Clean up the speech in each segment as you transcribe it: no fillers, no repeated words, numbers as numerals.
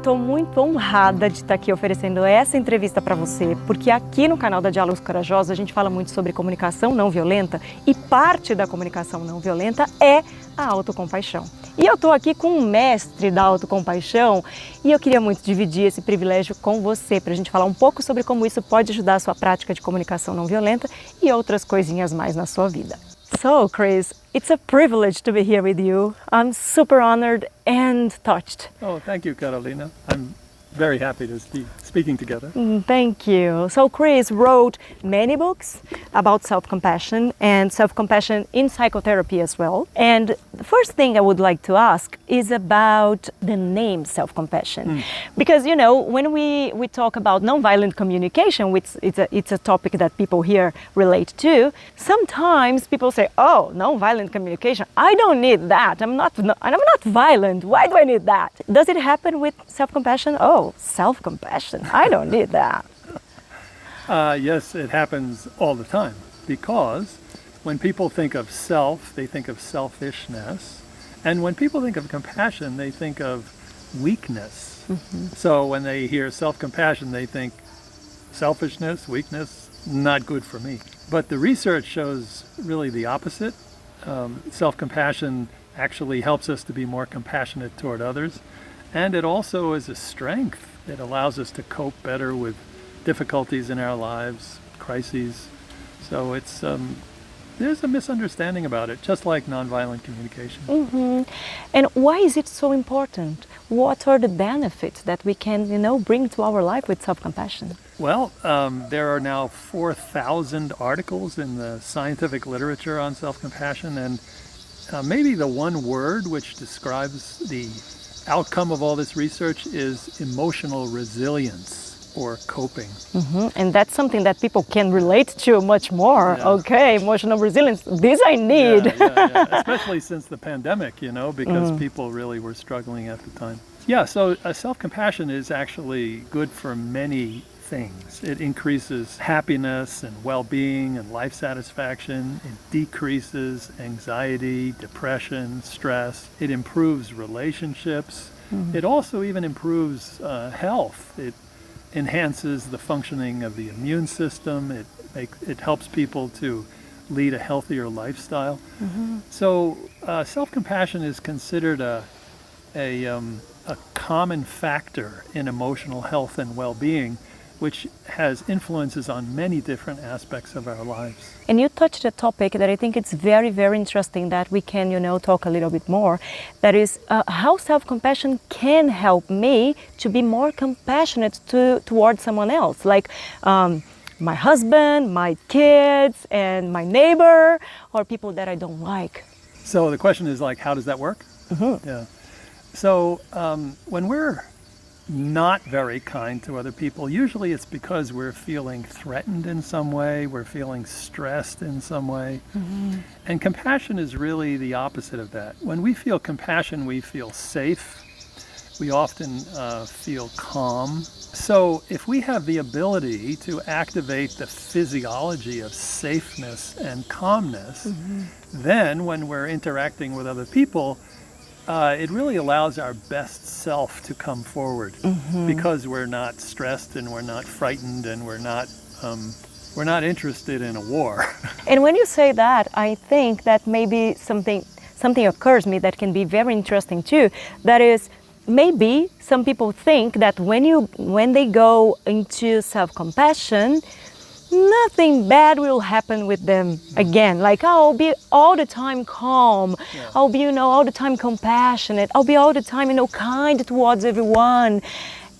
estou muito honrada de estar aqui oferecendo essa entrevista para você, porque aqui no canal da Diálogos Corajosos a gente fala muito sobre comunicação não violenta e parte da comunicação não violenta é a autocompaixão. E eu estou aqui com um mestre da autocompaixão e eu queria muito dividir esse privilégio com você, para a gente falar um pouco sobre como isso pode ajudar a sua prática de comunicação não violenta e outras coisinhas mais na sua vida. So, Chris, it's a privilege to be here with you. I'm super honored and touched. Oh, thank you, Carolina. I'm very happy to be speaking together. Thank you. So Chris wrote many books about self-compassion and self-compassion in psychotherapy as well. And the first thing I would like to ask is about the name self-compassion. Because, you know, when we talk about nonviolent communication, which it's a topic that people here relate to, sometimes people say, oh, nonviolent communication, I don't need that. I'm not violent. Why do I need that? Does it happen with self-compassion? Oh, self-compassion. I don't need that. Yes, it happens all the time because when people think of self, they think of selfishness. And when people think of compassion, they think of weakness. So when they hear self-compassion, they think selfishness, weakness, not good for me. But the research shows really the opposite. Self-compassion actually helps us to be more compassionate toward others. And it also is a strength. It allows us to cope better with difficulties in our lives, crises. So it's there's a misunderstanding about it, just like nonviolent communication. And why is it so important? What are the benefits that we can, bring to our life with self-compassion? Well, there are now 4,000 articles in the scientific literature on self-compassion, and maybe the one word which describes the outcome of all this research is emotional resilience or coping. And that's something that people can relate to much more. Yeah. Okay, emotional resilience, this I need. Yeah. Especially since the pandemic, because people really were struggling at the time. Yeah, so self-compassion is actually good for many things. It increases happiness and well-being and life satisfaction. It decreases anxiety, depression, stress. It improves relationships. It also even improves health. It enhances the functioning of the immune system. It helps people to lead a healthier lifestyle. So self-compassion is considered a common factor in emotional health and well-being, which has influences on many different aspects of our lives. And you touched a topic that I think it's very, very interesting that we can, talk a little bit more. That is how self-compassion can help me to be more compassionate towards someone else, like my husband, my kids, and my neighbor, or people that I don't like. So the question is how does that work? Yeah. So when we're not very kind to other people, usually it's because we're feeling threatened in some way, we're feeling stressed in some way. And compassion is really the opposite of that. When we feel compassion, we feel safe. We often feel calm. So if we have the ability to activate the physiology of safeness and calmness, then when we're interacting with other people, it really allows our best self to come forward because we're not stressed and we're not frightened and we're not interested in a war. And when you say that, I think that maybe something occurs to me that can be very interesting too. That is, maybe some people think that when they go into self-compassion, nothing bad will happen with them again. I'll be all the time calm. Yeah. I'll be, all the time compassionate. I'll be all the time, kind towards everyone.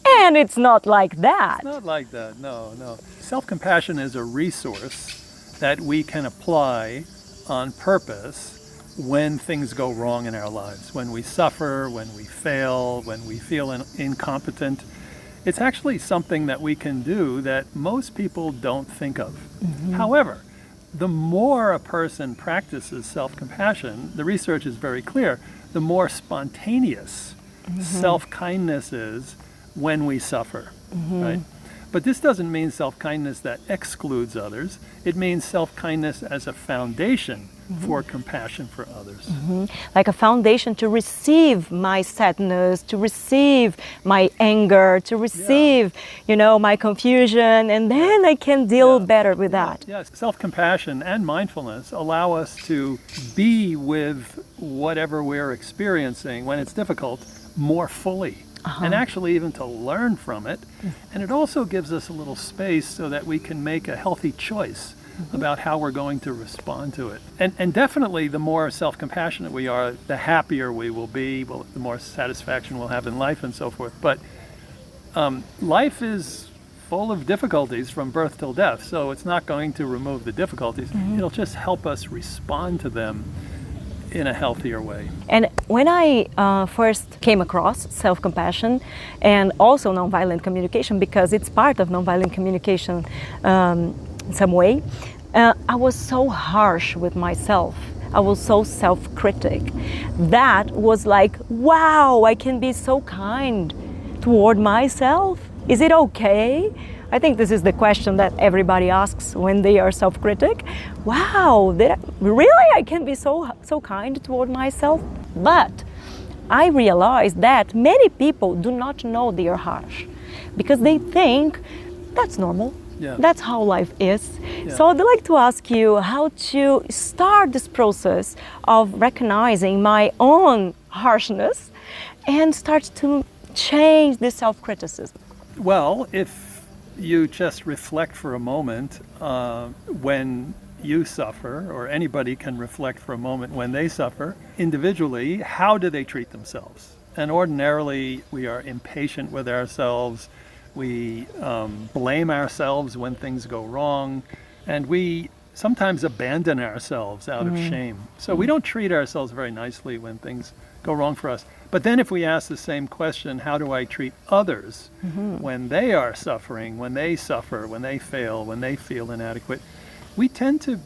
And it's not like that. It's not like that, no. Self-compassion is a resource that we can apply on purpose when things go wrong in our lives, when we suffer, when we fail, when we feel incompetent. It's actually something that we can do that most people don't think of. However, the more a person practices self-compassion, the research is very clear, the more spontaneous self-kindness is when we suffer, right? But this doesn't mean self-kindness that excludes others. It means self-kindness as a foundation for compassion for others. Like a foundation to receive my sadness, to receive my anger, to receive, my confusion, and then I can deal better with that. Yes, self-compassion and mindfulness allow us to be with whatever we're experiencing when it's difficult more fully. And actually even to learn from it. And it also gives us a little space so that we can make a healthy choice about how we're going to respond to it. And definitely the more self-compassionate we are, the happier we will be, the more satisfaction we'll have in life and so forth. But life is full of difficulties from birth till death, so it's not going to remove the difficulties. It'll just help us respond to them in a healthier way. And when I first came across self-compassion and also nonviolent communication, because it's part of nonviolent communication in some way, I was so harsh with myself. I was so self-critic. That was like, wow, I can be so kind toward myself. Is it okay? I think this is the question that everybody asks when they are self-critic. Wow, really I can be so kind toward myself? But I realized that many people do not know they are harsh because they think that's normal. Yeah. That's how life is. Yeah. So I'd like to ask you how to start this process of recognizing my own harshness and start to change this self-criticism. Well, if you just reflect for a moment when you suffer, or anybody can reflect for a moment when they suffer, individually, how do they treat themselves? And ordinarily, we are impatient with ourselves. We blame ourselves when things go wrong, and we sometimes abandon ourselves out of shame. So we don't treat ourselves very nicely when things go wrong for us. But then if we ask the same question, how do I treat others when they are suffering, when they suffer, when they fail, when they feel inadequate, we tend to,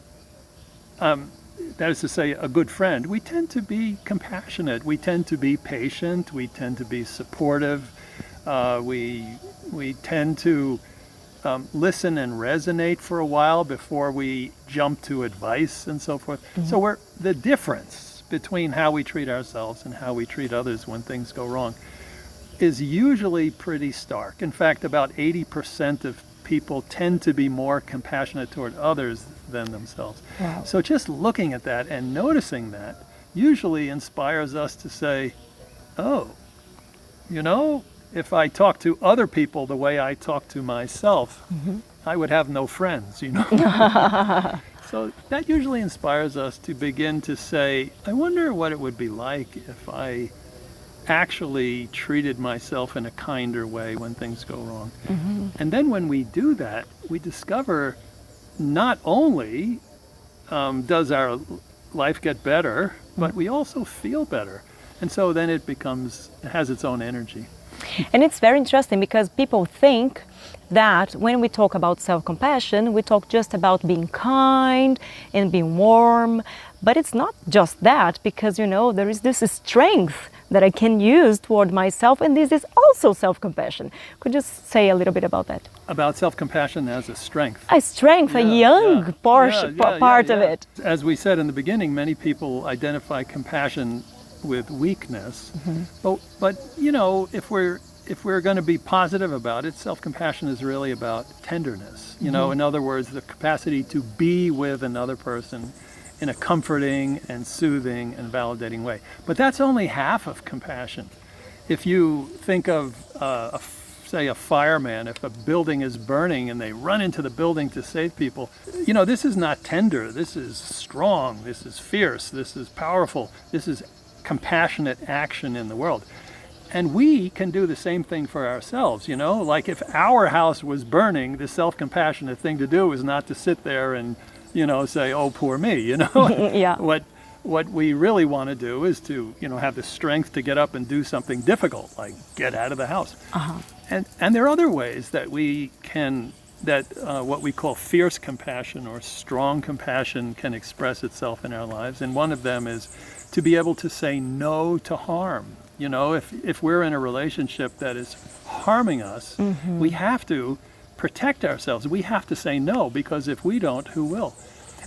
that is to say, a good friend, we tend to be compassionate, we tend to be patient, we tend to be supportive, we tend to listen and resonate for a while before we jump to advice and so forth. So the difference between how we treat ourselves and how we treat others when things go wrong is usually pretty stark. In fact, about 80% of people tend to be more compassionate toward others than themselves. Wow. So just looking at that and noticing that usually inspires us to say, oh, if I talk to other people the way I talk to myself, I would have no friends, So that usually inspires us to begin to say, I wonder what it would be like if I actually treated myself in a kinder way when things go wrong. And then when we do that, we discover not only does our life get better, but we also feel better. And so then it has its own energy. And it's very interesting because people think that when we talk about self-compassion, we talk just about being kind and being warm, but it's not just that, because there is this strength that I can use toward myself, and this is also self-compassion. Could you say a little bit about that? About self-compassion as a strength. A strength, a young part of it. As we said in the beginning, many people identify compassion with weakness, but if we're going to be positive about it, self-compassion is really about tenderness. In other words, the capacity to be with another person in a comforting and soothing and validating way. But that's only half of compassion. If you think of, say, a fireman, if a building is burning and they run into the building to save people, this is not tender. This is strong. This is fierce. This is powerful. This is compassionate action in the world. And we can do the same thing for ourselves, like if our house was burning, the self-compassionate thing to do is not to sit there and, say, oh, poor me, Yeah. What we really want to do is to, have the strength to get up and do something difficult, like get out of the house. And there are other ways that we can, what we call fierce compassion or strong compassion can express itself in our lives. And one of them is to be able to say no to harm. If we're in a relationship that is harming us, we have to protect ourselves. We have to say no, because if we don't, who will?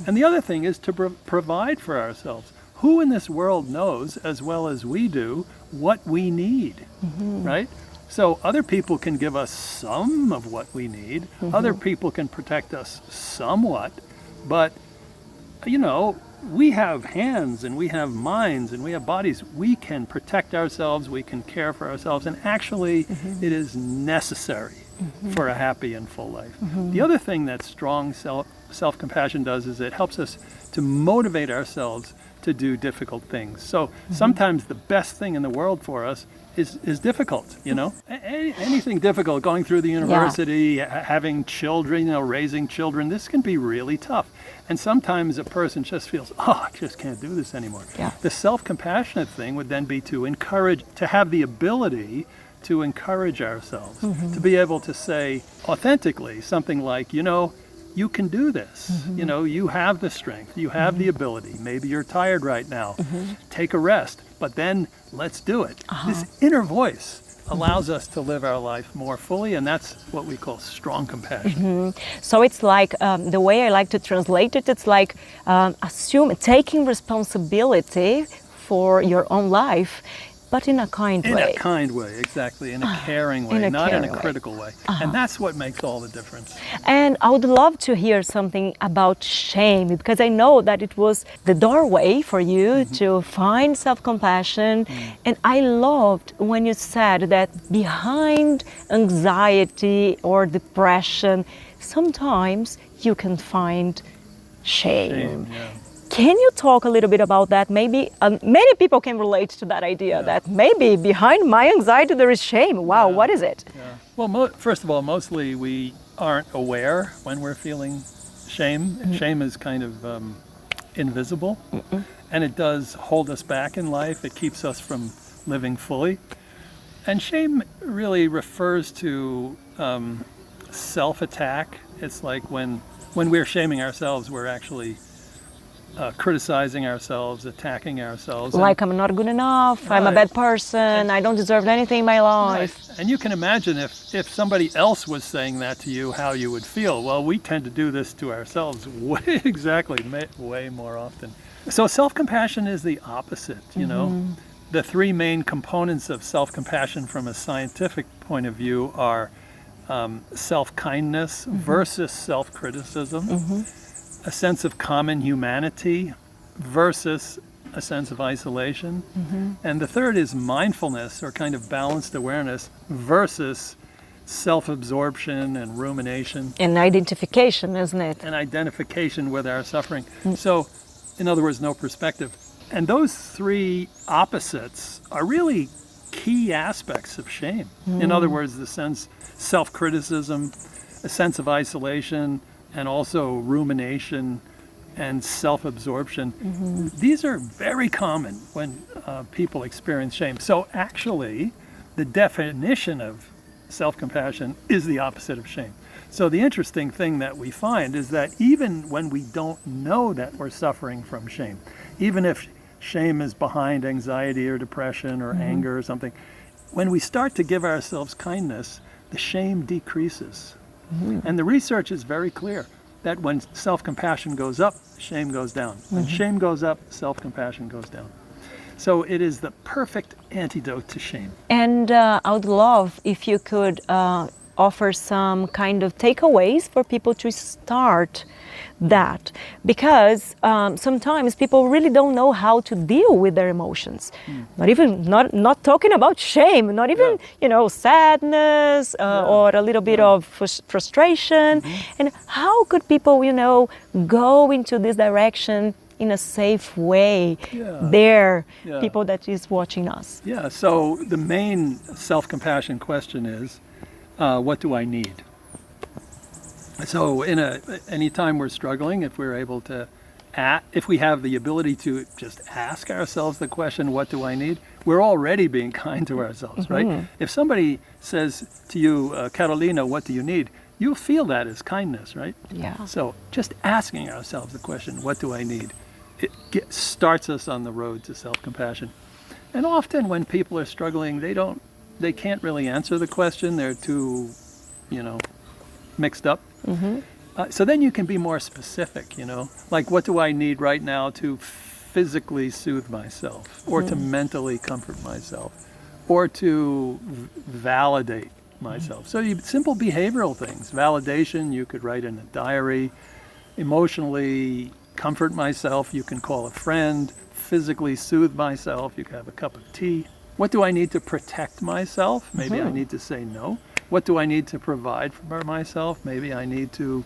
And the other thing is to provide for ourselves. Who in this world knows as well as we do what we need, right? So other people can give us some of what we need. Other people can protect us somewhat, but you know, we have hands and we have minds and we have bodies. We can protect ourselves, we can care for ourselves, and actually it is necessary for a happy and full life. The other thing that strong self-compassion does is it helps us to motivate ourselves to do difficult things. So sometimes the best thing in the world for us is difficult, you know? Anything difficult, going through the university, having children, you know, raising children, this can be really tough. And sometimes a person just feels, oh, I just can't do this anymore. The self-compassionate thing would then be to encourage, to have the ability to encourage ourselves, to be able to say authentically something like, you know, you can do this. You know, you have the strength, you have the ability. Maybe you're tired right now. Take a rest, but then let's do it. This inner voice allows us to live our life more fully, and that's what we call strong compassion. So it's like, the way I like to translate it, it's like taking responsibility for your own life, but in a kind way. In a kind way, exactly. In a caring way, not in a critical way. And that's what makes all the difference. And I would love to hear something about shame, because I know that it was the doorway for you to find self-compassion. And I loved when you said that behind anxiety or depression, sometimes you can find shame. Can you talk a little bit about that? Maybe many people can relate to that idea that maybe behind my anxiety there is shame. Wow, what is it? Well, first of all, mostly we aren't aware when we're feeling shame. Shame is kind of invisible, and it does hold us back in life. It keeps us from living fully. And shame really refers to self-attack. It's like when we're shaming ourselves, we're actually criticizing ourselves, attacking ourselves. Like I'm not good enough, I'm a bad person, I don't deserve anything in my life. And you can imagine if somebody else was saying that to you, how you would feel. Well, we tend to do this to ourselves way more often. So self-compassion is the opposite, you know. The three main components of self-compassion from a scientific point of view are self-kindness versus self-criticism, a sense of common humanity versus a sense of isolation. And the third is mindfulness, or kind of balanced awareness, versus self-absorption and rumination. And identification, isn't it? And identification with our suffering. So, in other words, no perspective. And those three opposites are really key aspects of shame. In other words, the sense, self-criticism, a sense of isolation, and also rumination and self-absorption. These are very common when people experience shame. So actually, the definition of self-compassion is the opposite of shame. So the interesting thing that we find is that even when we don't know that we're suffering from shame, even if shame is behind anxiety or depression or anger or something, when we start to give ourselves kindness, the shame decreases. And the research is very clear that when self-compassion goes up, shame goes down. When shame goes up, self-compassion goes down. So it is the perfect antidote to shame. And I would love if you could offer some kind of takeaways for people to start that, because sometimes people really don't know how to deal with their emotions. Not talking about shame, not even sadness or a little bit of frustration. And how could people go into this direction in a safe way? People that is watching us. So the main self-compassion question is, what do I need? So anytime we're struggling, if we're able to, if we have the ability to just ask ourselves the question, what do I need? We're already being kind to ourselves, right? If somebody says to you, Carolina, what do you need? You'll feel that as kindness, right? So just asking ourselves the question, what do I need? It starts us on the road to self-compassion. And often when people are struggling, they can't really answer the question. They're too, mixed up. So then you can be more specific, like what do I need right now to physically soothe myself, or to mentally comfort myself, or to validate myself. So simple behavioral things. Validation, you could write in a diary. Emotionally comfort myself, you can call a friend. Physically soothe myself, you could have a cup of tea. What do I need to protect myself? Maybe I need to say no. What do I need to provide for myself? Maybe I need to,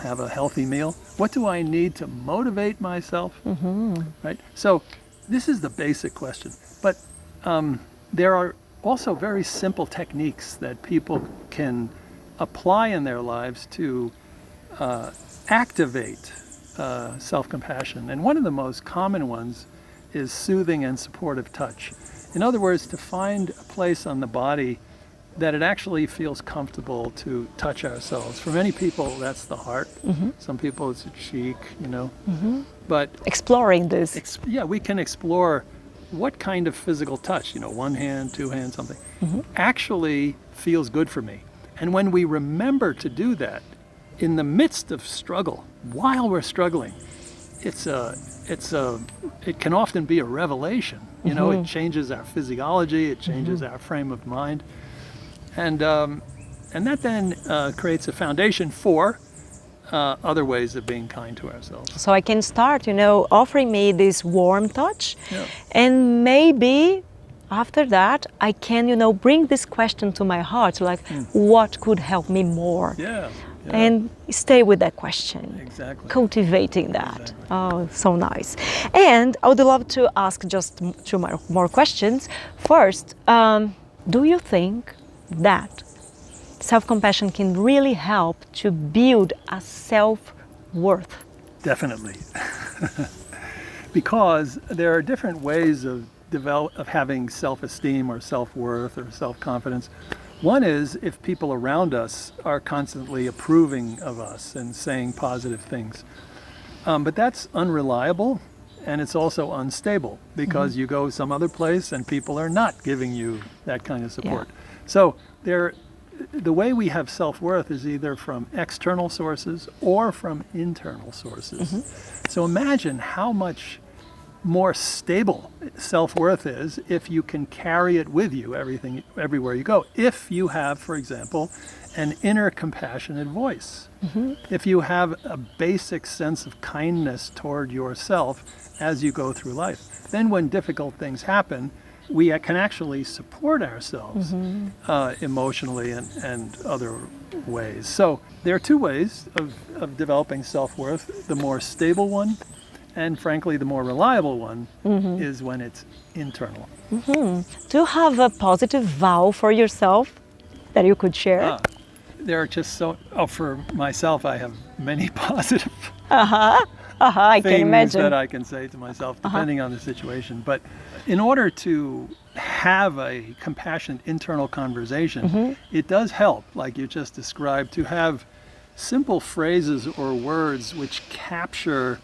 have a healthy meal. What do I need to motivate myself? Right? So this is the basic question. But there are also very simple techniques that people can apply in their lives to activate self-compassion. And one of the most common ones is soothing and supportive touch. In other words, to find a place on the body that it actually feels comfortable to touch ourselves. For many people, that's the heart. Some people, it's a cheek, But exploring this. We can explore what kind of physical touch, one hand, two hands, something, actually feels good for me. And when we remember to do that, in the midst of struggle, while we're struggling, it can often be a revelation. It changes our physiology, it changes our frame of mind, and that then creates a foundation for other ways of being kind to ourselves. So I can start, offering me this warm touch, and maybe after that I can, bring this question to my heart, like, what could help me more? And stay with that question. Exactly. Cultivating that. Exactly. Oh, so nice. And I would love to ask just two more questions. First, do you think that self-compassion can really help to build a self-worth? Definitely. Because there are different ways of having self-esteem or self-worth or self-confidence. One is if people around us are constantly approving of us and saying positive things. But that's unreliable, and it's also unstable because you go some other place and people are not giving you that kind of support. So the way we have self-worth is either from external sources or from internal sources. So imagine how much more stable self-worth is if you can carry it with you everywhere you go. If you have, for example, an inner compassionate voice. If you have a basic sense of kindness toward yourself as you go through life, then when difficult things happen, we can actually support ourselves emotionally and other ways. So there are two ways of developing self-worth. The more stable one, and frankly, the more reliable one is when it's internal. Do you have a positive vow for yourself that you could share? There are just for myself, I have many positive I can imagine. that I can say to myself, depending on the situation. But in order to have a compassionate internal conversation, it does help, like you just described, to have simple phrases or words which capture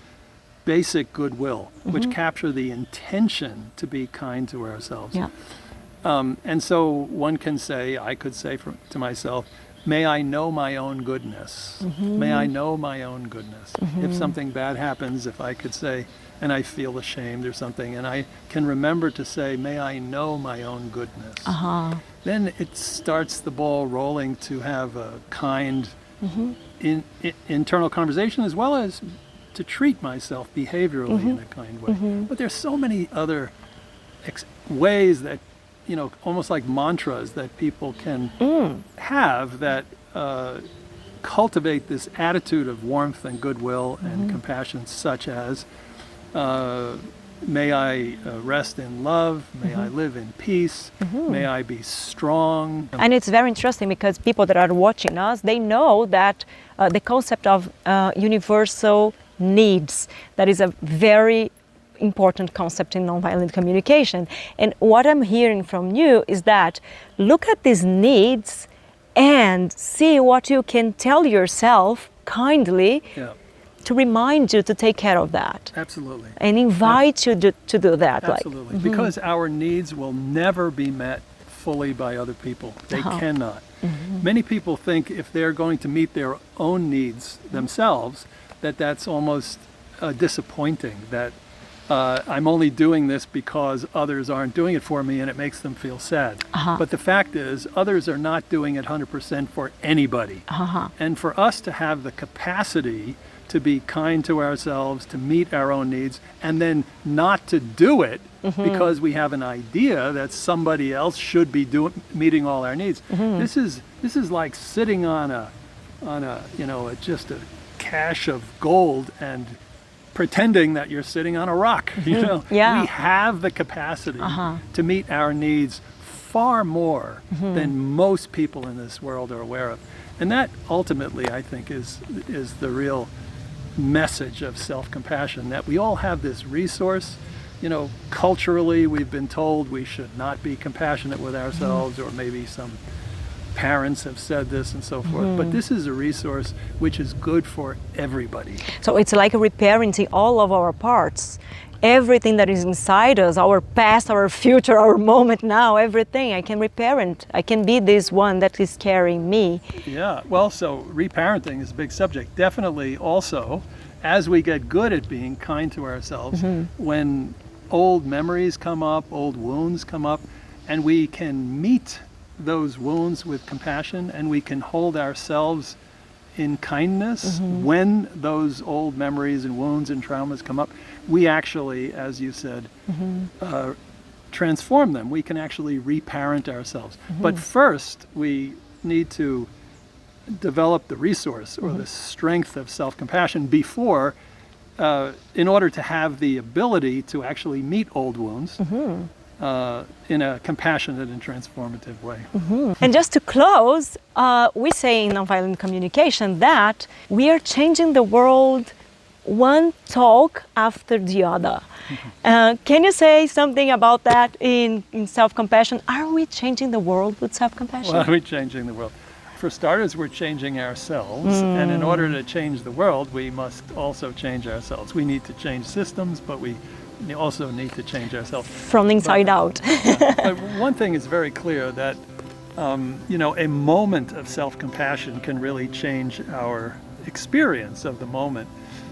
basic goodwill, which capture the intention to be kind to ourselves. And so one can say, I could say to myself, may I know my own goodness. May I know my own goodness. If something bad happens, if I could say, and I feel ashamed or something, and I can remember to say, may I know my own goodness. Then it starts the ball rolling to have a kind internal conversation, as well as to treat myself behaviorally in a kind way. But there's so many other ways that, almost like mantras that people can have that cultivate this attitude of warmth and goodwill and compassion, such as, may I rest in love, may I live in peace, may I be strong. And it's very interesting because people that are watching us, they know that the concept of universal needs, that is a very important concept in nonviolent communication. And what I'm hearing from you is that look at these needs and see what you can tell yourself kindly to remind you to take care of that. Absolutely. And invite you to do that. Absolutely. Because our needs will never be met fully by other people. They cannot. Many people think if they're going to meet their own needs themselves, that's almost disappointing, that I'm only doing this because others aren't doing it for me and it makes them feel sad. But the fact is, others are not doing it 100% for anybody. And for us to have the capacity to be kind to ourselves, to meet our own needs, and then not to do it because we have an idea that somebody else should be meeting all our needs. This is like sitting on a just a cache of gold and pretending that you're sitting on a rock. We have the capacity to meet our needs far more than most people in this world are aware of. And that ultimately, I think, is the real message of self-compassion, that we all have this resource. Culturally, we've been told we should not be compassionate with ourselves, or maybe some parents have said this and so forth. But this is a resource which is good for everybody. So it's like reparenting all of our parts. Everything that is inside us, our past, our future, our moment now, everything, I can reparent. I can be this one that is carrying me. Yeah, well, so reparenting is a big subject. Definitely also, as we get good at being kind to ourselves, when old memories come up, old wounds come up, and we can meet those wounds with compassion, and we can hold ourselves in kindness when those old memories and wounds and traumas come up, we actually, as you said, transform them. We can actually reparent ourselves. But first, we need to develop the resource or the strength of self-compassion before, in order to have the ability to actually meet old wounds in a compassionate and transformative way. And just to close, we say in nonviolent communication that we are changing the world one talk after the other. Can you say something about that in self-compassion? Are we changing the world with self-compassion? Well, are we changing the world? For starters, we're changing ourselves, and in order to change the world, we must also change ourselves. We need to change systems, but we also need to change ourselves. From the inside out. But one thing is very clear, that a moment of self-compassion can really change our experience of the moment.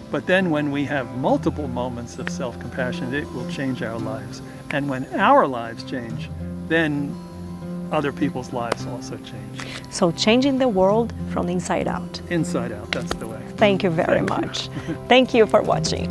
But then when we have multiple moments of self-compassion, it will change our lives. And when our lives change, then other people's lives also change. So changing the world from the inside out. Inside out, that's the way. Thank you very much. Thank you for watching.